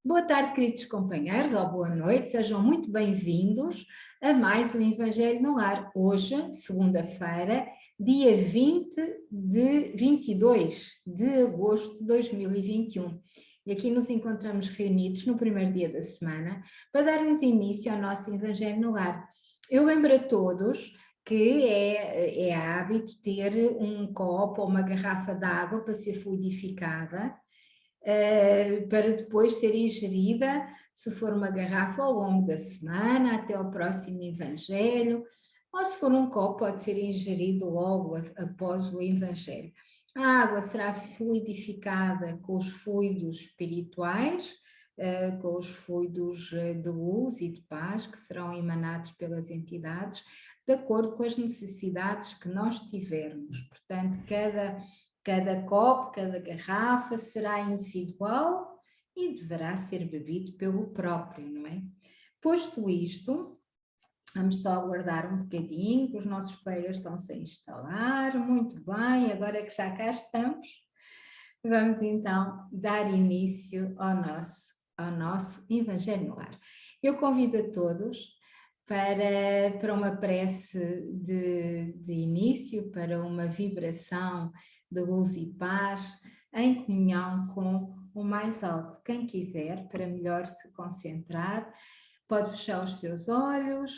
Boa tarde, queridos companheiros, ou boa noite, sejam muito bem-vindos a mais um Evangelho no Lar. Hoje, segunda-feira, dia 22 de agosto de 2021. E aqui nos encontramos reunidos no primeiro dia da semana para darmos início ao nosso Evangelho no Lar. Eu lembro a todos que é hábito ter um copo ou uma garrafa de água para ser fluidificada, para depois ser ingerida, se for uma garrafa, ao longo da semana, até ao próximo Evangelho, ou se for um copo, pode ser ingerido logo após o Evangelho. A água será fluidificada com os fluidos espirituais, com os fluidos de luz e de paz que serão emanados pelas entidades, de acordo com as necessidades que nós tivermos. Portanto, cada copo, cada garrafa será individual e deverá ser bebido pelo próprio, não é? Posto isto, vamos só aguardar um bocadinho, que os nossos colegas estão-se a instalar. Muito bem, agora que já cá estamos, vamos então dar início ao nosso Evangelho no Lar. Eu convido a todos para uma prece de início, para uma vibração de luz e paz, em comunhão com o mais alto. Quem quiser, para melhor se concentrar, pode fechar os seus olhos,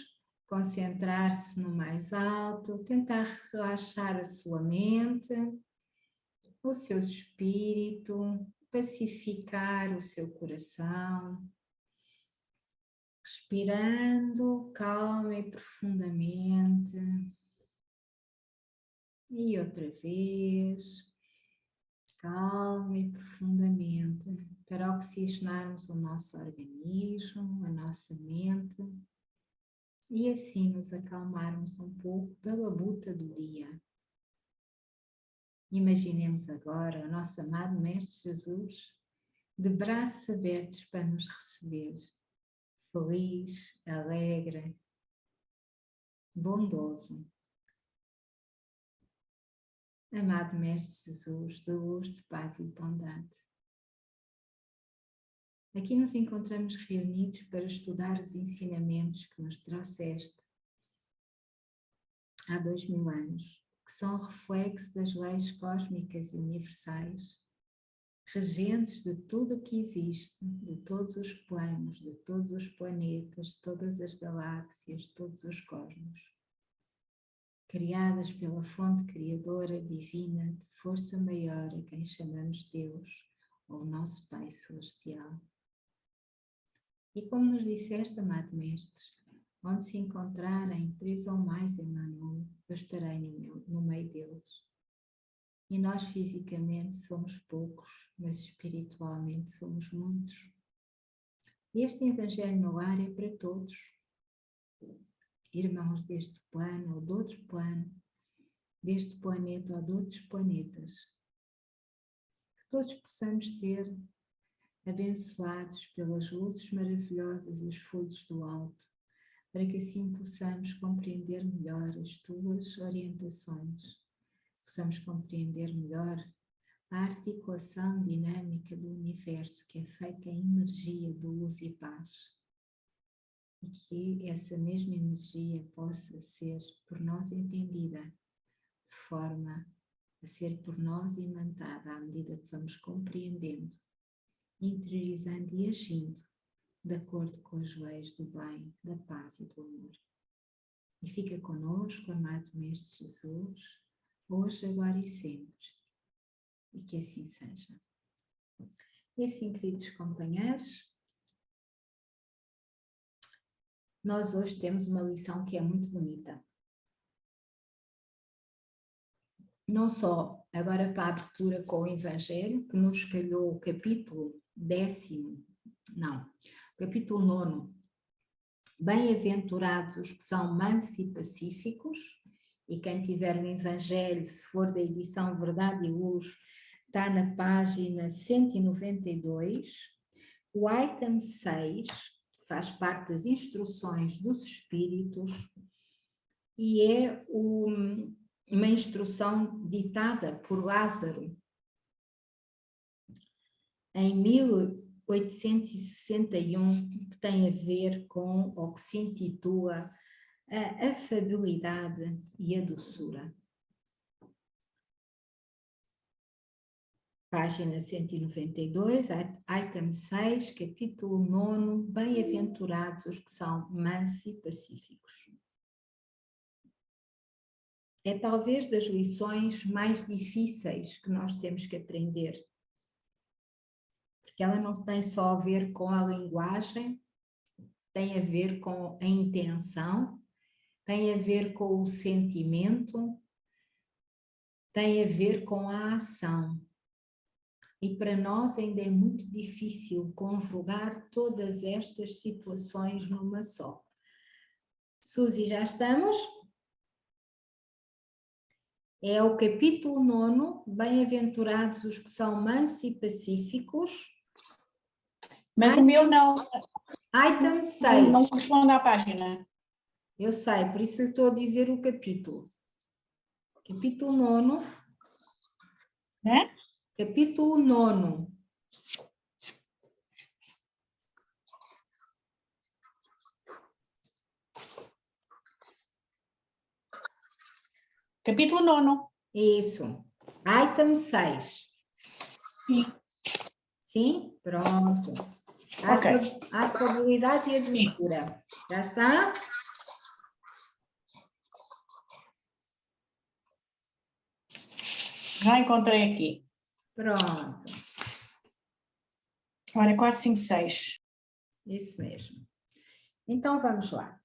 concentrar-se no mais alto, tentar relaxar a sua mente, o seu espírito, pacificar o seu coração, respirando calma e profundamente. E outra vez, calma e profundamente, para oxigenarmos o nosso organismo, a nossa mente, e assim nos acalmarmos um pouco da labuta do dia. Imaginemos agora o nosso amado Mestre Jesus de braços abertos para nos receber, feliz, alegre, bondoso. Amado Mestre Jesus, de luz, de paz e de bondade. Aqui nos encontramos reunidos para estudar os ensinamentos que nos trouxeste há 2000 anos, que são reflexo das leis cósmicas e universais, regentes de tudo o que existe, de todos os planos, de todos os planetas, de todas as galáxias, de todos os cosmos, criadas pela fonte criadora divina de força maior a quem chamamos Deus, ou nosso Pai Celestial. E como nos disseste, amado Mestre, onde se encontrarem 3 ou mais em meu nome, eu estarei no meio deles. E nós fisicamente somos poucos, mas espiritualmente somos muitos. E este Evangelho no Lar é para todos, irmãos deste plano ou de outro plano, deste planeta ou de outros planetas. Que todos possamos ser abençoados pelas luzes maravilhosas e os fluidos do alto, para que assim possamos compreender melhor as tuas orientações, possamos compreender melhor a articulação dinâmica do universo, que é feita em energia de luz e paz, e que essa mesma energia possa ser por nós entendida, de forma a ser por nós imantada à medida que vamos compreendendo, interiorizando e agindo de acordo com as leis do bem, da paz e do amor. E fica conosco, amado Mestre Jesus, hoje, agora e sempre. E que assim seja. E assim, queridos companheiros, nós hoje temos uma lição que é muito bonita. Não só agora para a abertura com o Evangelho, que nos calhou o capítulo 9. Bem-aventurados os que são mansos e pacíficos, e quem tiver o Evangelho, se for da edição Verdade e Luz, está na página 192, o item 6 faz parte das instruções dos Espíritos e é uma instrução ditada por Lázaro em 1800 1861, que tem a ver com o que se intitula a afabilidade e a doçura. Página 192, item 6, capítulo 9, bem-aventurados os que são mansos e pacíficos. É talvez das lições mais difíceis que nós temos que aprender, porque ela não tem só a ver com a linguagem, tem a ver com a intenção, tem a ver com o sentimento, tem a ver com a ação. E para nós ainda é muito difícil conjugar todas estas situações numa só. Suzy, já estamos? É o capítulo 9, bem-aventurados os que são mansos e pacíficos. Mas o meu não. Item 6. Não corresponde à página. Eu sei, por isso lhe estou a dizer o capítulo. Capítulo 9. Né? Capítulo 9. Capítulo 9. Isso. Item 6. Sim. Sim? Pronto. Ok. A afabilidade e a doçura. Já está? Já encontrei aqui. Pronto. Olha, 4, 5, 6. Isso mesmo. Então vamos lá.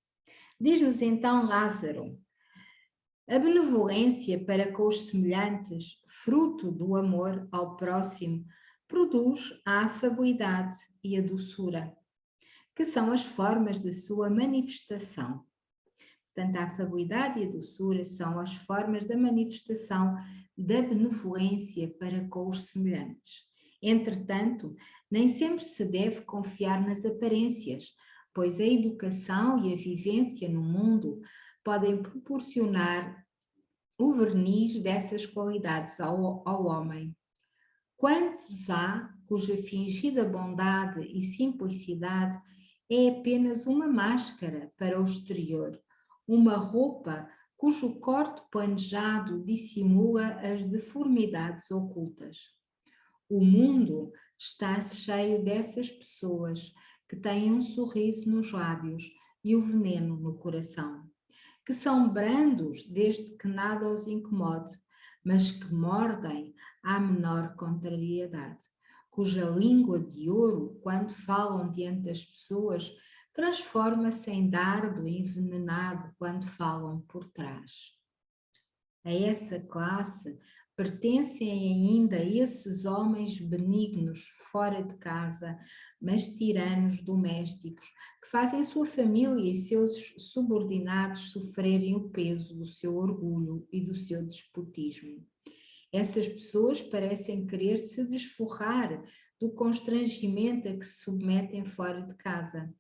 Diz-nos então Lázaro: a benevolência para com os semelhantes, fruto do amor ao próximo, produz a afabilidade e a doçura, que são as formas de sua manifestação. Portanto, a afabilidade e a doçura são as formas da manifestação da benevolência para com os semelhantes. Entretanto, nem sempre se deve confiar nas aparências, pois a educação e a vivência no mundo podem proporcionar o verniz dessas qualidades ao homem. Quantos há cuja fingida bondade e simplicidade é apenas uma máscara para o exterior, uma roupa cujo corte planejado dissimula as deformidades ocultas? O mundo está cheio dessas pessoas que têm um sorriso nos lábios e o veneno no coração, que são brandos desde que nada os incomode, mas que mordem à menor contrariedade, cuja língua de ouro, quando falam diante das pessoas, transforma-se em dardo envenenado quando falam por trás. A essa classe pertencem ainda esses homens benignos fora de casa, mas tiranos domésticos, que fazem sua família e seus subordinados sofrerem o peso do seu orgulho e do seu despotismo. Essas pessoas parecem querer se desforrar do constrangimento a que se submetem fora de casa,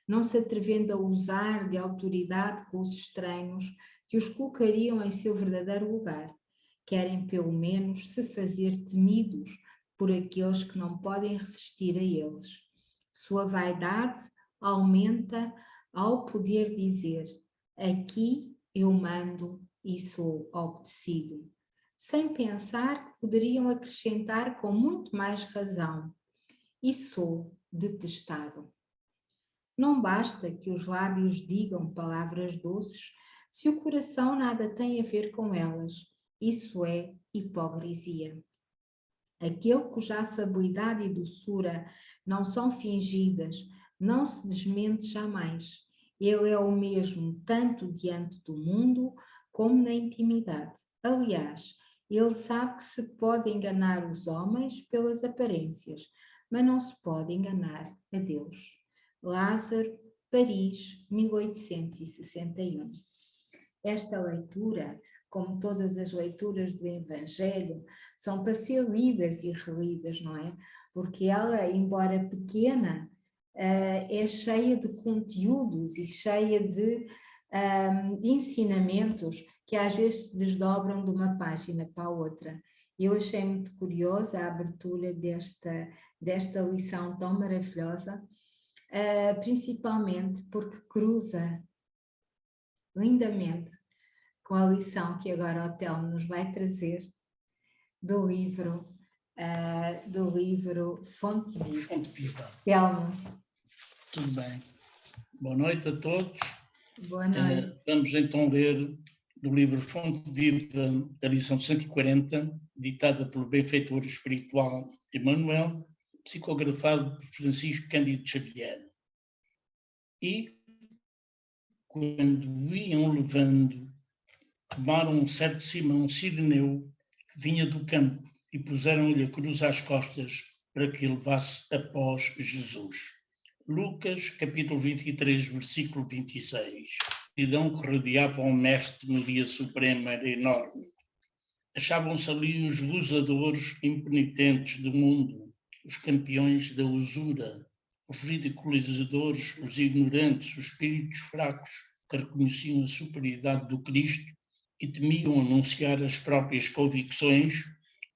não se atrevendo a usar de autoridade com os estranhos que os colocariam em seu verdadeiro lugar. Querem pelo menos se fazer temidos por aqueles que não podem resistir a eles. Sua vaidade aumenta ao poder dizer: aqui eu mando e sou obedecido. Sem pensar, poderiam acrescentar com muito mais razão: e sou detestado. Não basta que os lábios digam palavras doces se o coração nada tem a ver com elas. Isso é hipocrisia. Aquele cuja afabilidade e doçura não são fingidas, não se desmente jamais. Ele é o mesmo tanto diante do mundo como na intimidade. Aliás, ele sabe que se pode enganar os homens pelas aparências, mas não se pode enganar a Deus. Lázaro, Paris, 1861. Esta leitura, como todas as leituras do Evangelho, são para ser lidas e relidas, não é? Porque ela, embora pequena, é cheia de conteúdos e cheia de ensinamentos que às vezes se desdobram de uma página para a outra. Eu achei muito curiosa a abertura desta lição tão maravilhosa, principalmente porque cruza lindamente com a lição que agora o Telmo nos vai trazer do livro Fonte de Vida. Fonte de Vida. Telmo. Tudo bem. Boa noite a todos. Boa noite. Vamos então ler do livro Fonte de Vida, da lição 140, ditada pelo benfeitor espiritual Emmanuel, psicografado por Francisco Cândido Xavier. E, quando o iam levando, tomaram um certo Simão Cireneu, que vinha do campo, e puseram-lhe a cruz às costas para que levasse após Jesus. Lucas, capítulo 23, versículo 26. A multidão que rodeava o mestre no dia supremo era enorme. Achavam-se ali os gozadores impenitentes do mundo, os campeões da usura, os ridiculizadores, os ignorantes, os espíritos fracos que reconheciam a superioridade do Cristo e temiam anunciar as próprias convicções,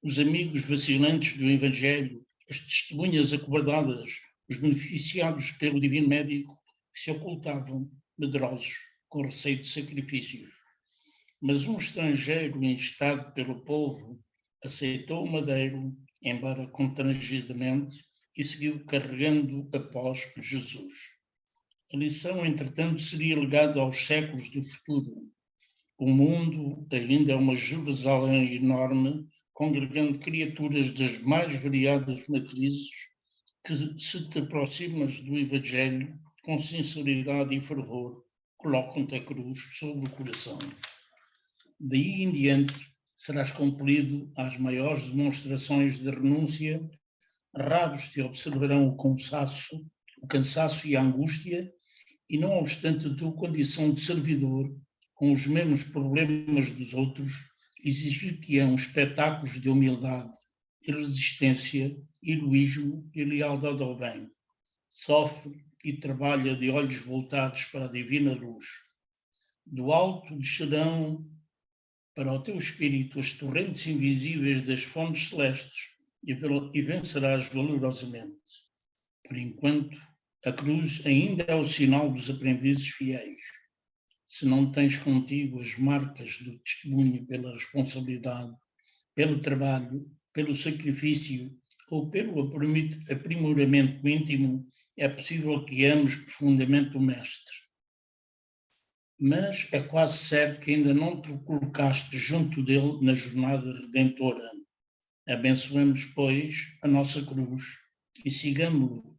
os amigos vacilantes do Evangelho, as testemunhas acovardadas, os beneficiados pelo divino médico que se ocultavam, medrosos, com receio de sacrifícios. Mas um estrangeiro instado pelo povo aceitou o madeiro, embora constrangidamente, e seguiu carregando após Jesus. A lição, entretanto, seria legada aos séculos do futuro. O mundo ainda é uma Jerusalém enorme, congregando criaturas das mais variadas matrizes que, se te aproximas do Evangelho, com sinceridade e fervor, colocam-te a cruz sobre o coração. Daí em diante, serás compelido às maiores demonstrações de renúncia. Raros te observarão o cansaço e a angústia, e não obstante a tua condição de servidor, com os mesmos problemas dos outros, exigir-te-ão espetáculos de humildade, e resistência, heroísmo e lealdade ao bem. Sofre e trabalha de olhos voltados para a divina luz. Do alto descerão para o teu espírito as torrentes invisíveis das fontes celestes e vencerás valorosamente. Por enquanto, a cruz ainda é o sinal dos aprendizes fiéis. Se não tens contigo as marcas do testemunho pela responsabilidade, pelo trabalho, pelo sacrifício ou pelo aprimoramento íntimo, é possível que ames profundamente o Mestre. Mas é quase certo que ainda não te colocaste junto dele na jornada redentora. Abençoemos, pois, a nossa cruz e sigamo-lo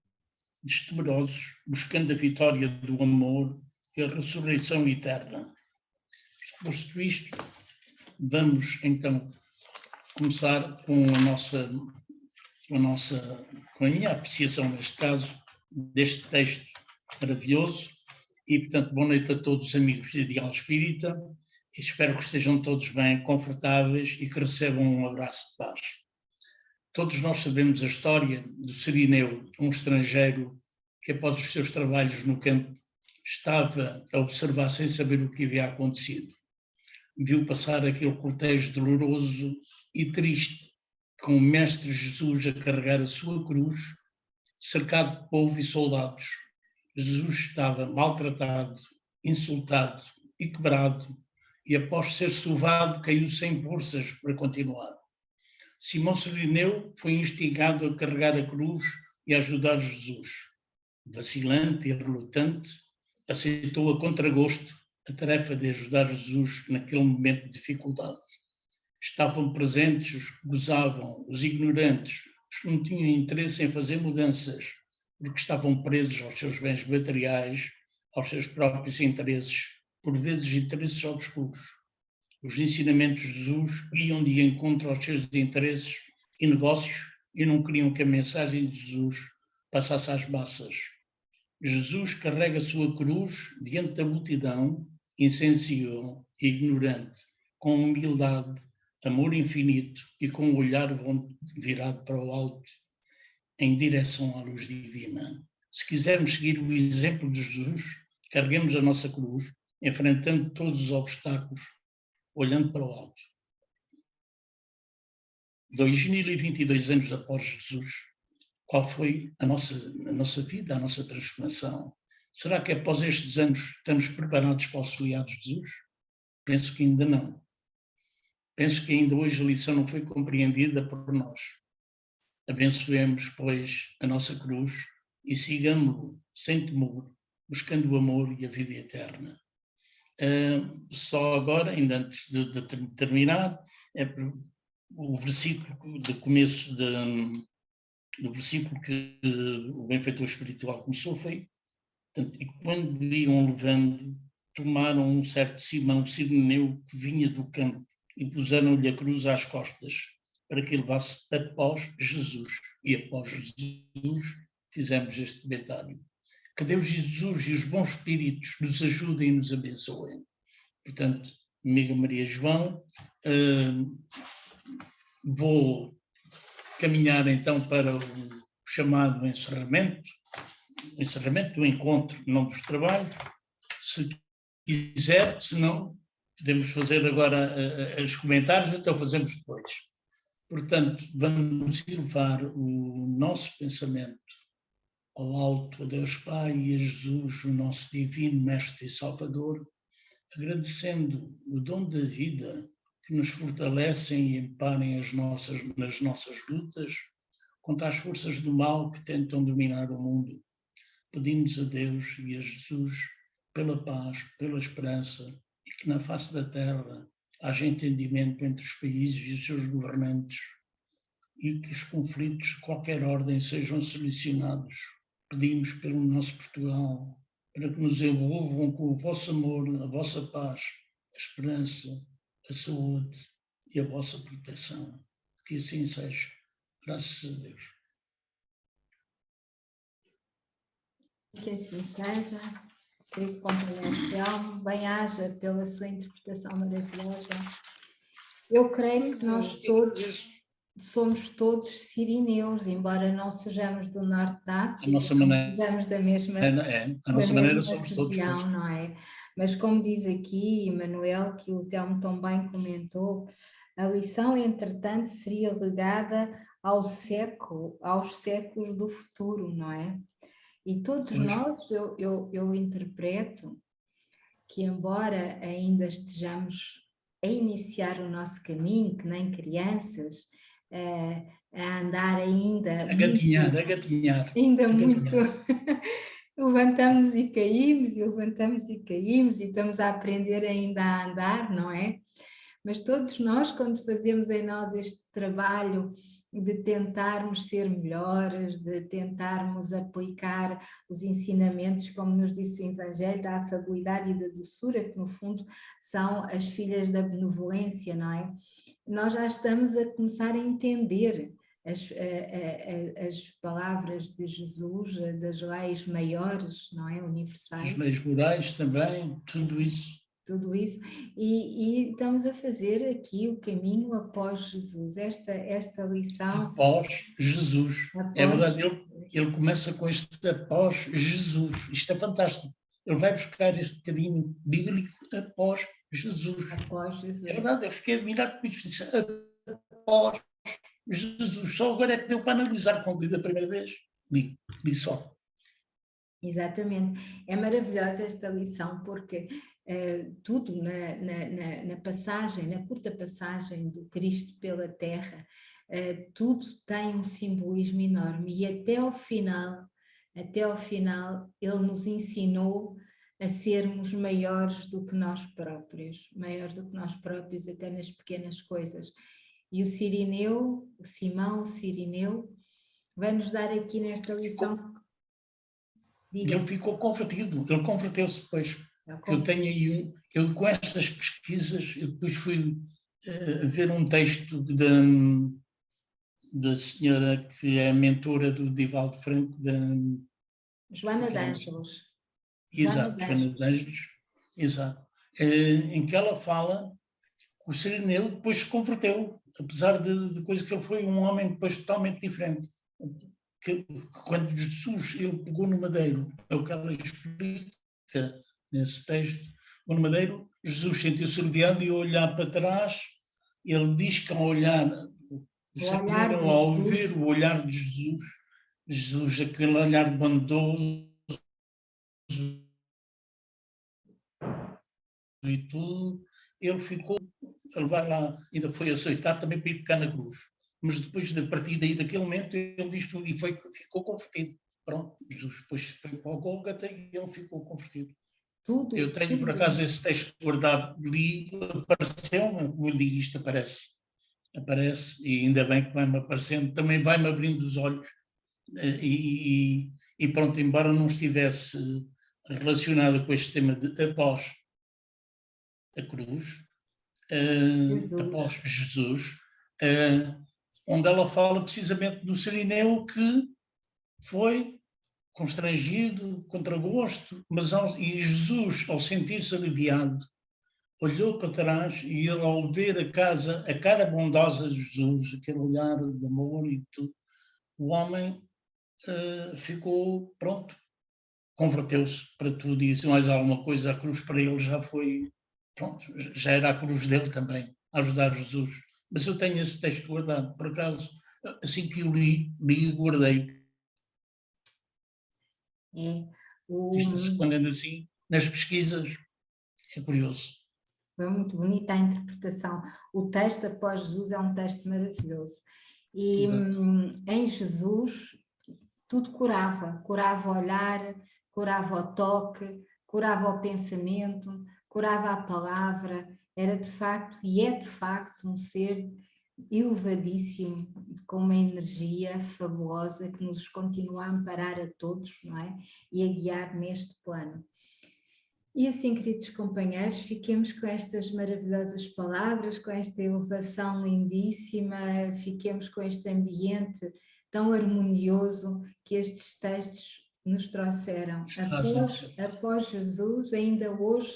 destemerosos, buscando a vitória do amor e a ressurreição eterna. Posto isto, vamos então começar com a minha apreciação, neste caso, deste texto maravilhoso. E, portanto, boa noite a todos os amigos de Ideal Espírita. E espero que estejam todos bem, confortáveis e que recebam um abraço de paz. Todos nós sabemos a história do Cireneu, um estrangeiro que, após os seus trabalhos no campo, estava a observar sem saber o que havia acontecido. Viu passar aquele cortejo doloroso e triste, com o Mestre Jesus a carregar a sua cruz, cercado de povo e soldados. Jesus estava maltratado, insultado e quebrado, e após ser sovado, caiu sem forças para continuar. Simão Cireneu foi instigado a carregar a cruz e a ajudar Jesus. Vacilante e relutante, aceitou a contragosto a tarefa de ajudar Jesus naquele momento de dificuldade. Estavam presentes os que gozavam, os ignorantes, os que não tinham interesse em fazer mudanças, porque estavam presos aos seus bens materiais, aos seus próprios interesses, por vezes interesses obscuros. Os ensinamentos de Jesus iam de encontro aos seus interesses e negócios e não queriam que a mensagem de Jesus passasse às massas. Jesus carrega a sua cruz diante da multidão, insensível e ignorante, com humildade, amor infinito e com o olhar virado para o alto, em direção à luz divina. Se quisermos seguir o exemplo de Jesus, carreguemos a nossa cruz, enfrentando todos os obstáculos, olhando para o alto. 2022 anos após Jesus, qual foi a nossa vida, a nossa transformação? Será que após estes anos estamos preparados para auxiliar Jesus? Penso que ainda não. Penso que ainda hoje a lição não foi compreendida por nós. Abençoemos, pois, a nossa cruz e sigamos-lo sem temor, buscando o amor e a vida eterna. Só agora, ainda antes de terminar, o versículo de começo no versículo que o benfeitor espiritual começou foi: e quando iam levando, tomaram um certo Simão Cireneu que vinha do campo e puseram-lhe a cruz às costas para que levasse após Jesus. E após Jesus fizemos este comentário. Que Deus Jesus e os bons espíritos nos ajudem e nos abençoem. Portanto, amiga Maria João, vou caminhar então para o chamado encerramento do encontro, não dos trabalhos. Se quiser, se não, podemos fazer agora os comentários, então fazemos depois. Portanto, vamos elevar o nosso pensamento ao alto, a Deus Pai e a Jesus, o nosso divino Mestre e Salvador, agradecendo o dom da vida que nos fortalecem e emparem nas nossas lutas contra as forças do mal que tentam dominar o mundo. Pedimos a Deus e a Jesus pela paz, pela esperança e que na face da terra haja entendimento entre os países e os seus governantes e que os conflitos de qualquer ordem sejam solucionados. Pedimos pelo nosso Portugal para que nos envolvam com o vosso amor, a vossa paz, a esperança, a saúde e a vossa proteção. Que assim seja. Graças a Deus. Que assim seja, querido companheiro Telmo, bem-haja pela sua interpretação maravilhosa. Eu creio que nós todos somos todos sirineus, embora não sejamos do norte da África, não sejamos da mesma somos região, todos. não é? Mas como diz aqui Manuel, que o Telmo tão bem comentou, a lição, entretanto, seria legada aos séculos do futuro, não é? E todos nós, eu interpreto que, embora ainda estejamos a iniciar o nosso caminho, que nem crianças, a andar ainda... A gatinhar. Ainda muito... levantamos e caímos, e levantamos e caímos, e estamos a aprender ainda a andar, não é? Mas todos nós, quando fazemos em nós este trabalho de tentarmos ser melhores, de tentarmos aplicar os ensinamentos, como nos disse o Evangelho, da afabilidade e da doçura, que no fundo são as filhas da benevolência, não é? Nós já estamos a começar a entender as palavras de Jesus, das leis maiores, não é? Universais. As leis morais também, tudo isso. Tudo isso, e estamos a fazer aqui o caminho após Jesus, esta lição. Após Jesus, é verdade, ele começa com este após Jesus, isto é fantástico, ele vai buscar este bocadinho bíblico após Jesus. Após Jesus. É verdade, eu fiquei admirado com isso, após Jesus, só agora é que deu para analisar quando li da primeira vez, li só. Exatamente, é maravilhosa esta lição porque tudo na passagem, na curta passagem do Cristo pela Terra, tudo tem um simbolismo enorme e até ao final ele nos ensinou a sermos maiores do que nós próprios até nas pequenas coisas. E o Simão Cireneu, vai nos dar aqui nesta lição... Ele ficou convertido, ele converteu-se depois. Eu tenho aí eu com estas pesquisas, eu depois fui ver um texto da senhora que é a mentora do Divaldo Franco, Joana de Ângeles. Exato, Joana de Ângeles, exato. Em que ela fala que o Cireneu depois se converteu, apesar de coisa que ele foi um homem depois totalmente diferente. Que quando Jesus ele pegou no madeiro, é o que ela explica nesse texto, no madeiro, Jesus sentiu-se aliviado e ao olhar para trás, ele diz que ao olhar O olhar de Ao Jesus. ver o olhar de Jesus, Jesus, aquele olhar bondoso e tudo, ele ficou, ele vai lá, ainda foi aceitado também para ir pecar na cruz. Mas depois, a partir daí, daquele momento, ele diz tudo e ficou convertido. Pronto, Jesus depois foi para o Gólgota e ele ficou convertido. Tudo, Eu tenho, tudo. por acaso, esse texto guardado, li, apareceu-me, li isto, aparece, e ainda bem que vai-me aparecendo, também vai-me abrindo os olhos, e pronto, embora não estivesse relacionado com este tema de após a cruz, após Jesus, onde ela fala precisamente do Cirineu que foi constrangido, contra gosto, e Jesus, ao sentir-se aliviado, olhou para trás e ele, ao ver a cara bondosa de Jesus, aquele olhar de amor e tudo, o homem ficou pronto, converteu-se para tudo e se mais alguma coisa, a cruz para ele já foi, pronto, já era a cruz dele também, a ajudar Jesus. Mas eu tenho esse texto guardado, por acaso, assim que o li e guardei. Isto respondendo assim, nas pesquisas, é curioso. Foi muito bonita a interpretação. O texto após Jesus é um texto maravilhoso. E em Jesus tudo curava o olhar, curava o toque, curava o pensamento, curava a palavra. Era de facto, e é de facto, um ser elevadíssimo, com uma energia fabulosa que nos continua a amparar a todos, não é? E a guiar neste plano. E assim, queridos companheiros, fiquemos com estas maravilhosas palavras, com esta elevação lindíssima, fiquemos com este ambiente tão harmonioso que estes textos nos trouxeram. Após Jesus, ainda hoje,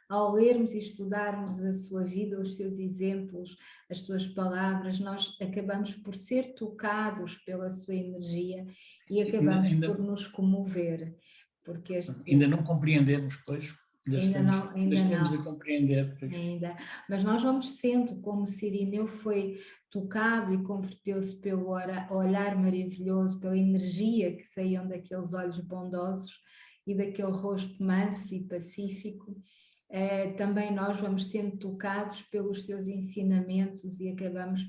ao lermos e estudarmos a sua vida, os seus exemplos, as suas palavras, nós acabamos por ser tocados pela sua energia e acabamos por nos comover. Porque ainda não compreendemos, pois. Ainda não. A compreender. Pois. Ainda. Mas nós vamos sendo, como Cirineu foi tocado e converteu-se pelo olhar maravilhoso, pela energia que saíam daqueles olhos bondosos e daquele rosto manso e pacífico, também nós vamos sendo tocados pelos seus ensinamentos e acabamos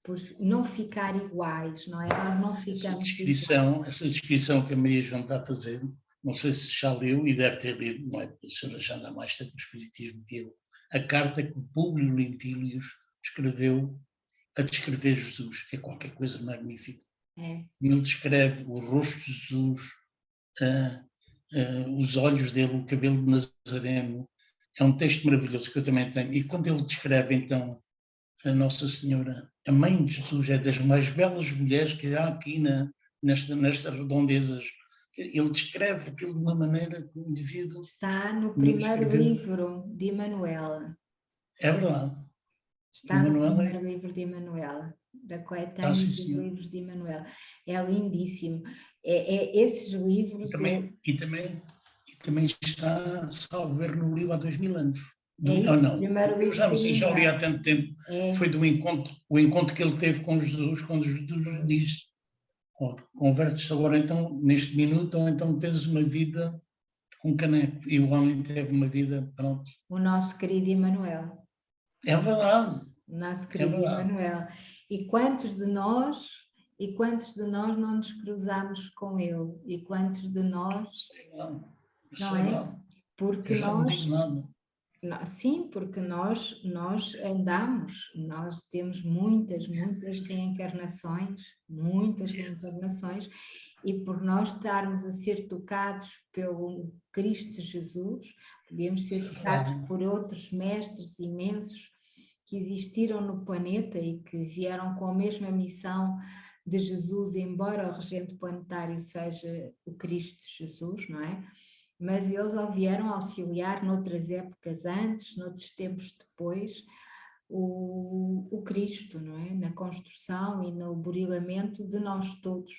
por não ficar iguais, não é? Nós não ficamos iguais. Essa descrição que a Maria João está a fazer, não sei se já leu e deve ter lido, não é? Porque a senhora já anda mais tempo no espiritismo que eu, a carta que o Públio Lentílios escreveu a descrever Jesus, que é qualquer coisa magnífica. Ele descreve o rosto de Jesus, os olhos dele, o cabelo de Nazareno. É um texto maravilhoso que eu também tenho. E quando ele descreve, então, a Nossa Senhora, a mãe de Jesus, é das mais belas mulheres que há aqui nestas redondezas. Ele descreve aquilo de uma maneira que o indivíduo... Está no primeiro livro de Emanuela. É verdade. Está no primeiro livro de Emanuela, da coletânea dos livros de Emanuela. É lindíssimo. Esses livros... E também está, salvo ver, no livro há 2000 anos. Eu já não sei, já li há tanto tempo. Foi o encontro que ele teve com Jesus, quando Jesus diz: convertes-te agora então, neste minuto, ou então tens uma vida com caneco. E o homem teve uma vida, pronto. O nosso querido Emanuel. É verdade. O nosso querido Emanuel. E quantos de nós não nos cruzamos com ele? E quantos de nós... Não é? Porque sim, porque nós andamos, nós temos muitas reencarnações, e por nós estarmos a ser tocados pelo Cristo Jesus, podemos ser tocados por outros mestres imensos que existiram no planeta e que vieram com a mesma missão de Jesus, embora o regente planetário seja o Cristo Jesus, não é? Mas eles vieram auxiliar noutras épocas antes, noutros tempos depois, o Cristo, não é? Na construção e no burilamento de nós todos.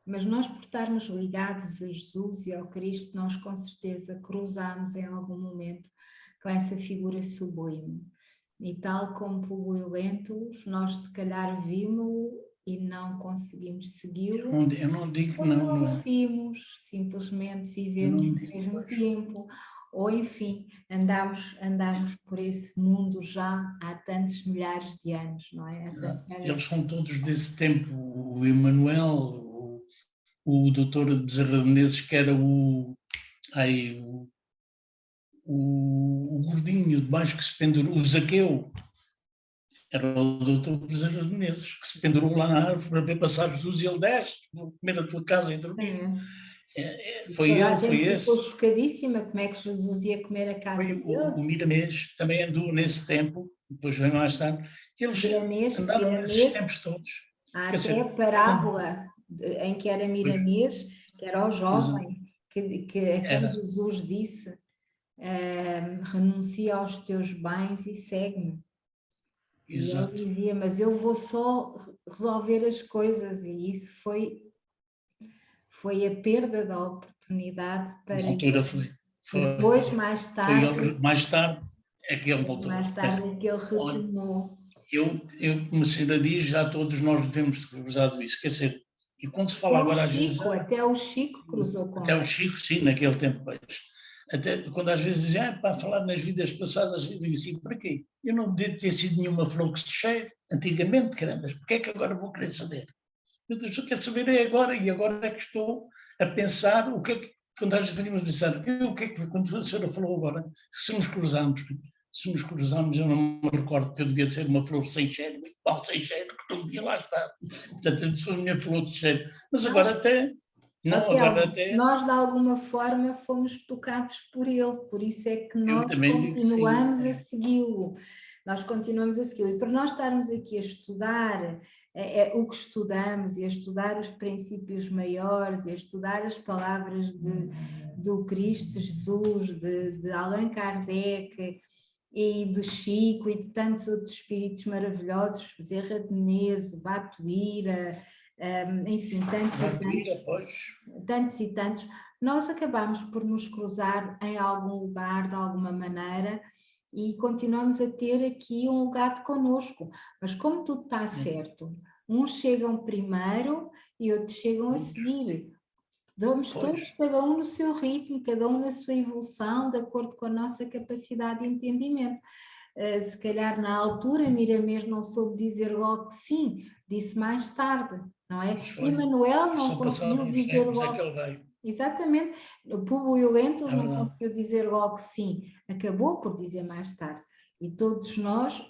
Mas nós, por estarmos ligados a Jesus e ao Cristo, nós com certeza cruzamos em algum momento com essa figura sublime. E tal como Públio Lentulus, nós se calhar vimos-o e não conseguimos segui-lo. Eu não digo que Ou não, não não o é? vimos, simplesmente Eu vivemos não no digo, mesmo pois. tempo, ou enfim, andamos por esse mundo já há tantos milhares de anos, não é? Há tantos Eles milhares. são todos desse tempo. O Emanuel, o doutor Bezerra de Menezes, que era ai, o gordinho de baixo que se pendurou, o Zaqueu, era o doutor Bezerra de Menezes, que se pendurou lá na árvore para ver passar Jesus e ele desce, vou comer a tua casa e dormir. Foi Toda a ele, foi gente ficou esse. chocadíssima como é que Jesus ia comer a casa Foi o dele. Miramês, também andou nesse tempo, depois veio mais tarde. Eles andaram nesses Miramês, tempos todos. há Quer até dizer, parábola em que era pois, Miramês, que era o jovem a quem era, Jesus disse, renuncia aos teus bens e segue-me. E ele exato. dizia, mas eu vou só resolver as coisas, e isso foi a perda da oportunidade para Na ele. altura foi. E Foi, depois, foi ele, mais tarde, é que ele voltou à mais Terra. tarde é que ele Olha, retomou. como a senhora diz, já todos nós devemos ter cruzado isso. Quer dizer, e quando se fala agora às vezes, Até o Chico cruzou com até o ele. Chico, sim, naquele tempo, pois. Até quando às vezes dizem, para falar nas vidas passadas, eu digo assim, para quê? Eu não devo ter sido nenhuma flor que se cheire, antigamente, caramba, mas porquê é que agora vou querer saber? Eu quero saber é agora, e agora é que estou a pensar o que é que, quando às vezes venimos a pensar, o que é que, quando a senhora falou agora, se nos cruzamos, eu não me recordo que eu devia ser uma flor sem cheiro, muito mal sem cheiro, que não devia lá estar. Portanto, eu sou a minha flor de cheiro. Mas agora até, não, agora Telmo, até, nós de alguma forma fomos tocados por ele, por isso é que eu nós também digo sim. continuamos a segui-lo. Nós continuamos a segui-lo. E para nós estarmos aqui a estudar o que estudamos e a estudar os princípios maiores e a estudar as palavras do Cristo Jesus, de Allan Kardec e do Chico e de tantos outros espíritos maravilhosos, Bezerra de Menezes, Batuíra, enfim, tantos e tantos, nós acabamos por nos cruzar em algum lugar, de alguma maneira, e continuamos a ter aqui um lugar de connosco. Mas como tudo está certo, uns chegam primeiro e outros chegam a seguir. Vamos todos, cada um no seu ritmo, cada um na sua evolução, de acordo com a nossa capacidade de entendimento. Se calhar na altura Miramês não soube dizer logo que sim, disse mais tarde, não é? E Manuel não Só passados conseguiu uns dizer tempos é que logo, ele veio. exatamente, o Públio Lentulus É não verdade. conseguiu dizer logo que sim, acabou por dizer mais tarde. E todos nós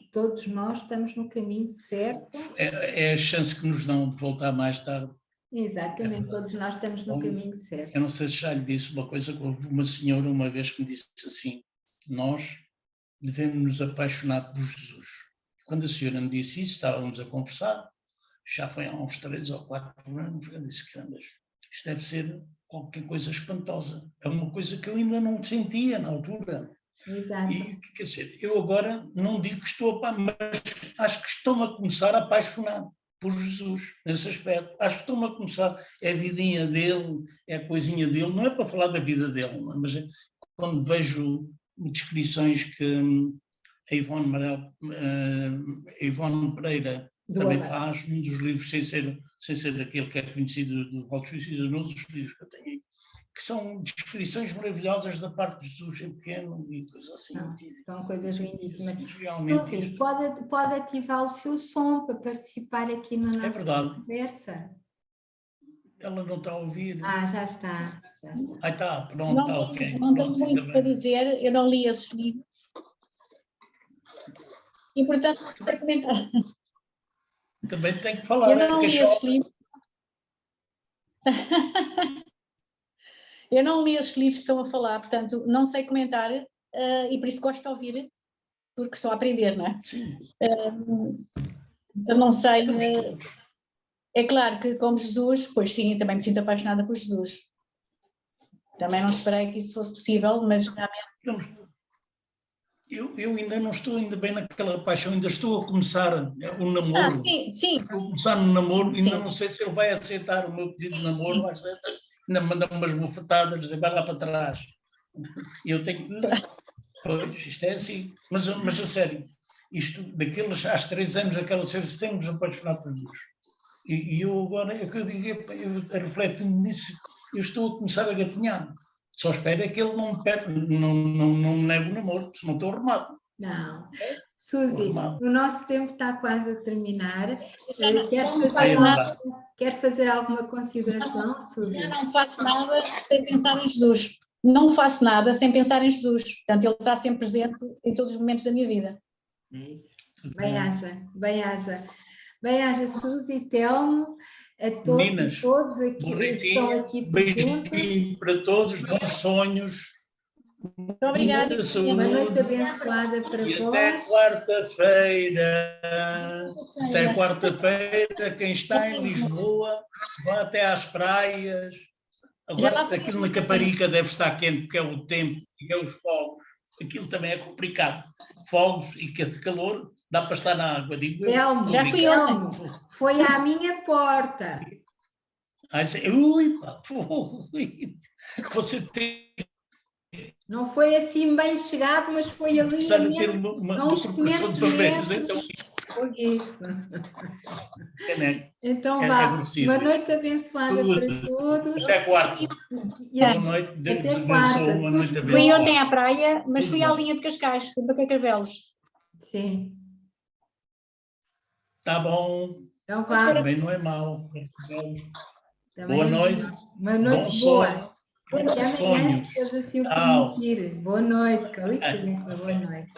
estamos no caminho certo. É a chance que nos dão de voltar mais tarde. Exatamente, todos nós estamos no caminho certo. Eu não sei se já lhe disse uma coisa, que houve uma senhora uma vez que me disse assim, nós devemos nos apaixonar por Jesus. Quando a senhora me disse isso, estávamos a conversar, já foi há uns 3 ou 4 anos, eu disse, caramba, isto deve ser qualquer coisa espantosa. É uma coisa que eu ainda não sentia na altura. Exato. E, quer dizer, eu agora não digo que estou a mas acho que estou-me a começar a apaixonar por Jesus, nesse aspecto. Acho que estou-me a começar, é a vidinha dele, é a coisinha dele, não é para falar da vida dele, mas quando vejo descrições que a Ivone Pereira também faz num dos livros, sem ser aquele que é conhecido do Walt Disney, nos livros que eu tenho, que são descrições maravilhosas da parte de Jesus em pequeno e coisas assim. São coisas lindíssimas. Realmente pode ativar o seu som para participar aqui na nossa conversa. Ela não está a ouvir. Já está. Aí está, pronto, Não, está ok. não tenho muito para dizer, eu não li esses livros. E, portanto, não sei comentar. Também tenho que falar. Eu não li esses livros. Eu não li esses livros que estão a falar, portanto, não sei comentar e por isso gosto de ouvir, porque estou a aprender, não é? Sim. Eu não sei. É claro que, como Jesus, pois sim, eu também me sinto apaixonada por Jesus. Também não esperei que isso fosse possível, mas realmente. Eu ainda não estou ainda bem naquela paixão, ainda estou a começar o namoro. Sim. Estou a começar no namoro, ainda não sei se ele vai aceitar o meu pedido de namoro, ainda me manda umas bofetadas, dizer, vai lá para trás. E eu tenho que... Pois, isto é assim. Mas a sério, isto, daqueles, há 3 anos, aquela coisa, temos apaixonado por Jesus. E eu agora, é que eu digo, eu refletindo nisso, eu estou a começar a gatinhar. Só espero é que ele não me negue o namoro, se não estou arrumado. Não. Suzy, Normal. o nosso tempo está quase a terminar. Quer fazer alguma consideração, Suzy? Já não faço nada sem pensar em Jesus. Não faço nada sem pensar em Jesus. Portanto, Ele está sempre presente em todos os momentos da minha vida. É isso. Bem-aja, Suzy, Telmo, a todos, Meninas, todos aqui que estão aqui presentes. Beijinho para todos, bons sonhos. Muito obrigada. Uma noite abençoada para E vós. até quarta-feira. Até quarta-feira, quem está em Lisboa, vá até às praias. Agora, aquilo na Caparica deve estar quente, porque é o tempo e é os fogos. Aquilo também é complicado. Fogos e que de calor, dá para estar na água. Digo, Telmo, já fui ontem. Foi à minha porta. Ui, você tem Não foi assim bem chegado, mas foi ali que a ter menos, uma uns proporção 500 de papéis. metros. Então, Isso. Então é vá, agressivo. uma noite abençoada Tudo. para todos. Até quarta. E Boa noite, Deus até abençoe, quarta. uma noite Tudo abençoada. Fui ontem à praia, mas Tudo fui à bom. linha de Cascais, fui para Carcavelos. Sim. Tá bom, Então vá. também não é mau. Também Boa noite. uma noite Bom boa. sono. Até amanhã, Sonhos. se Deus assim o Tchau. permitir. Boa noite, com licença, boa noite.